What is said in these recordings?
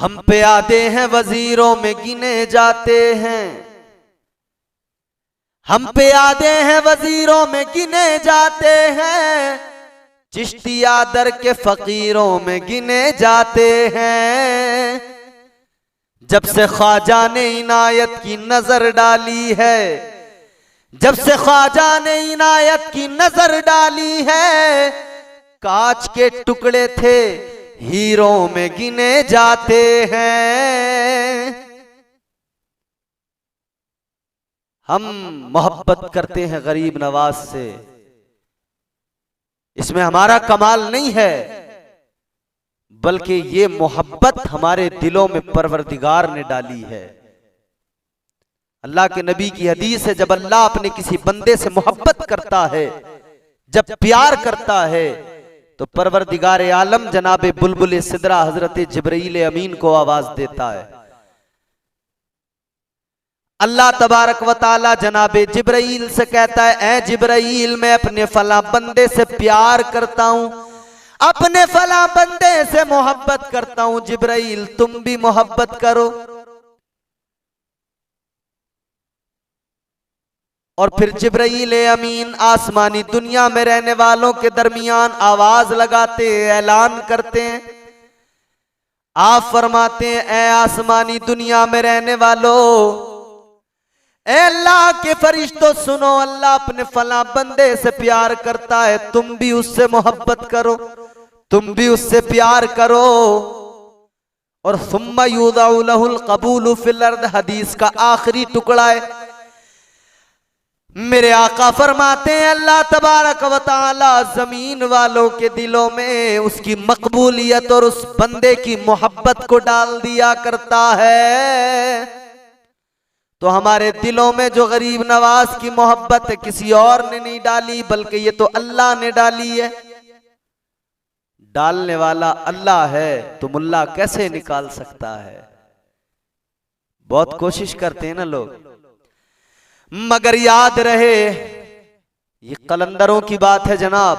हम पे आते हैं वजीरों में गिने जाते हैं, हम पे आते हैं वजीरों में गिने जाते हैं, चिश्तिया दर के फकीरों में गिने जाते हैं। जब से ख्वाजा ने इनायत की नजर डाली है, जब से ख्वाजा ने इनायत की नजर डाली है, कांच के टुकड़े थे हीरों में गिने जाते हैं। हम मोहब्बत करते हैं गरीब नवाज से, इसमें हमारा कमाल नहीं है, बल्कि ये मोहब्बत हमारे दिलों में परवरदिगार ने डाली है। अल्लाह के नबी की हदीस है, जब अल्लाह अपने किसी बंदे से मोहब्बत करता है, जब प्यार करता है, तो परवरदिगार आलम जनाबे बुलबुल सिदरा हजरत जिब्रील अमीन को आवाज देता है। अल्लाह तबारक व ताला जनाबे जिब्रील से कहता है, ऐ जिब्रील मैं अपने फला बंदे से प्यार करता हूं, अपने फला बंदे से मोहब्बत करता हूं, जिब्रील तुम भी मोहब्बत करो। और फिर जिब्रील अमीन आसमानी दुनिया में रहने वालों के दरमियान आवाज लगाते हैं, ऐलान करते हैं, आप फरमाते हैं, ऐ आसमानी दुनिया में रहने वालों, ऐ अल्लाह के फरिश्तों सुनो, अल्लाह अपने फला बंदे से प्यार करता है, तुम भी उससे मोहब्बत करो, तुम भी उससे प्यार करो। और सुम्मा युदाउ लहुल कबूलु फिल अर्द हदीस का आखिरी टुकड़ा है। मेरे आका फरमाते हैं, अल्लाह तबारक व तआला जमीन वालों के दिलों में उसकी मकबूलियत और उस बंदे की मोहब्बत को डाल दिया करता है। तो हमारे दिलों में जो गरीब नवाज की मोहब्बत है, किसी और ने नहीं डाली, बल्कि ये तो अल्लाह ने डाली है। डालने वाला अल्लाह है तो मुल्ला कैसे निकाल सकता है। बहुत कोशिश करते हैं ना लोग, मगर याद रहे ये कलंदरों की बात है जनाब,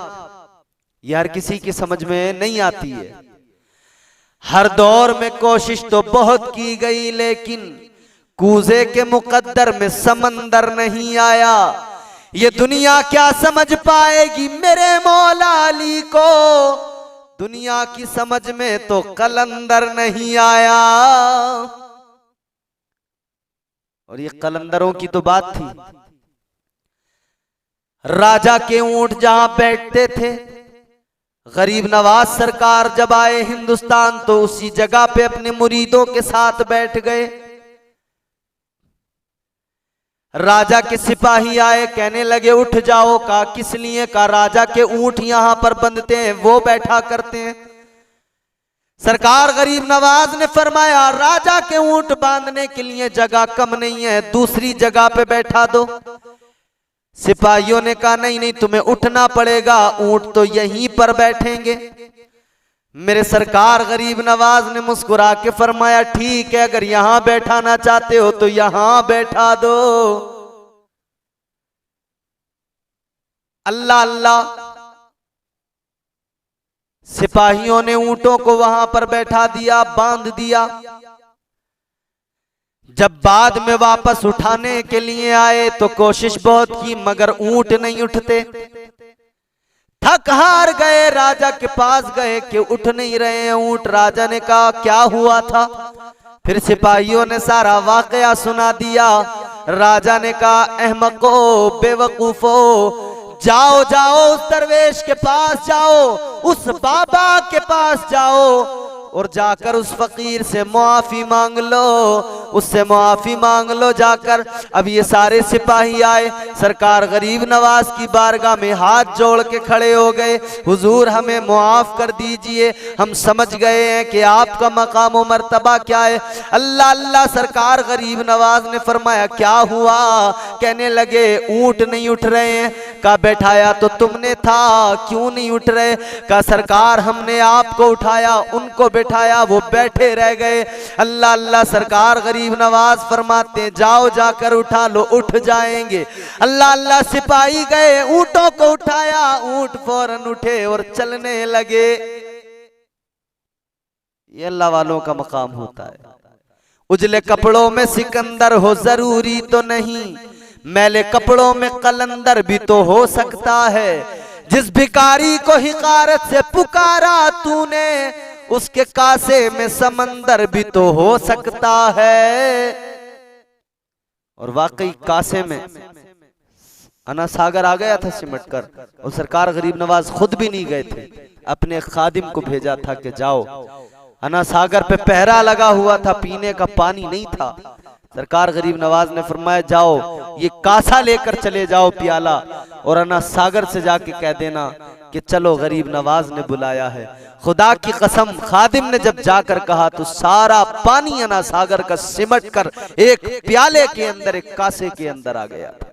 ये हर किसी की समझ में नहीं आती है। हर दौर में कोशिश तो बहुत की गई, लेकिन कूजे के मुकद्दर में समंदर नहीं आया। ये दुनिया क्या समझ पाएगी मेरे मौला अली को, दुनिया की समझ में तो कलंदर नहीं आया। और ये कलंदरों की तो बात थी। राजा के ऊंट जहां बैठते थे, गरीब नवाज सरकार जब आए हिंदुस्तान तो उसी जगह पे अपने मुरीदों के साथ बैठ गए। राजा के सिपाही आए, कहने लगे उठ जाओ। कहा किस लिए? कहा राजा के ऊंट यहां पर बंधते हैं, वो बैठा करते हैं। सरकार गरीब नवाज ने फरमाया, राजा के ऊंट बांधने के लिए जगह कम नहीं है, दूसरी जगह पे बैठा दो। सिपाहियों ने कहा नहीं नहीं, तुम्हें उठना पड़ेगा, ऊंट तो यहीं पर बैठेंगे। मेरे सरकार गरीब नवाज ने मुस्कुरा के फरमाया, ठीक है, अगर यहां बैठाना चाहते हो तो यहां बैठा दो। अल्लाह अल्लाह, सिपाहियों ने ऊंटों को वहां पर बैठा दिया, बांध दिया। जब बाद में वापस उठाने के लिए आए तो कोशिश बहुत की, मगर ऊंट नहीं उठते। थक हार गए, राजा के पास गए कि उठ नहीं रहे हैं ऊंट। राजा ने कहा क्या हुआ था? फिर सिपाहियों ने सारा वाकया सुना दिया। राजा ने कहा अहमको, बेवकूफो, जाओ जाओ उस दरवेश के पास जाओ, उस बाबा के पास जाओ और जाकर उस फकीर से मुआफी मांग लो, उससे मुआफी मांग लो जाकर। अब ये सारे सिपाही आए, सरकार गरीब नवाज की बारगाह में हाथ जोड़ के खड़े हो गए, हुजूर हमें मुआफ कर दीजिए, हम समझ गए हैं कि आपका मकाम व मर्तबा क्या है। अल्लाह अल्लाह, सरकार गरीब नवाज ने फरमाया क्या हुआ? कहने लगे ऊंट नहीं उठ रहे हैं। कहा बैठाया तो तुमने था, क्यों नहीं उठ रहे? कहा सरकार हमने आपको उठाया, उनको बैठाया, वो बैठे रह गए। अल्लाह अल्लाह, सरकार गरीब नवाज फरमाते जाओ जाकर उठा लो, उठ जाएंगे। अल्लाह अल्लाह, सिपाही गए, ऊंटों को उठाया, ऊंट फौरन उठे और चलने लगे। ये अल्लाह वालों का मकाम होता है। उजले कपड़ों में सिकंदर हो जरूरी तो नहीं, मैले कपड़ों में कलंदर भी तो हो सकता है। जिस भिखारी को हिकारत से पुकारा तूने, उसके कासे में समंदर भी तो हो सकता है। और वाकई कासे में अना सागर आ गया था सिमट कर, और सरकार गरीब नवाज खुद भी नहीं गए थे, अपने खादिम को भेजा था कि जाओ। अना सागर पे पहरा लगा हुआ था, पीने का पानी नहीं था। सरकार गरीब नवाज ने फरमाया जाओ ये कासा लेकर चले जाओ प्याला, और अना सागर से जाके कह देना कि चलो गरीब नवाज ने बुलाया है। खुदा की कसम खादिम ने जब जाकर कहा तो सारा पानी अना सागर का सिमट कर एक प्याले के अंदर, एक कासे के अंदर आ गया था।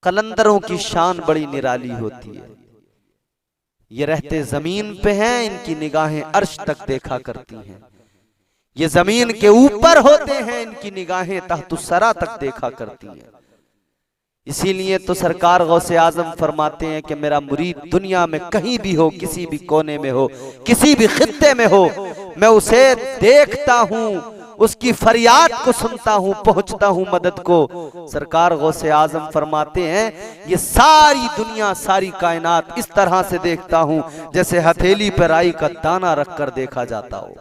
कलंदरों की शान बड़ी निराली होती है। ये रहते जमीन पे हैं, इनकी निगाहें अर्श तक देखा करती हैं। ये जमीन के ऊपर होते हैं, इनकी निगाहें तहतुस्सरा तक देखा करती हैं। इसीलिए तो सरकार गौसे आजम फरमाते हैं कि मेरा मुरीद दुनिया में कहीं भी हो, किसी भी कोने में हो, किसी भी खित्ते में हो, मैं उसे देखता हूं, उसकी फरियाद को सुनता हूं, पहुंचता हूं मदद को। सरकार गौसे आजम फरमाते हैं ये सारी दुनिया, सारी कायनात इस तरह से देखता हूं जैसे हथेली पर राई का दाना रखकर देखा जाता हो।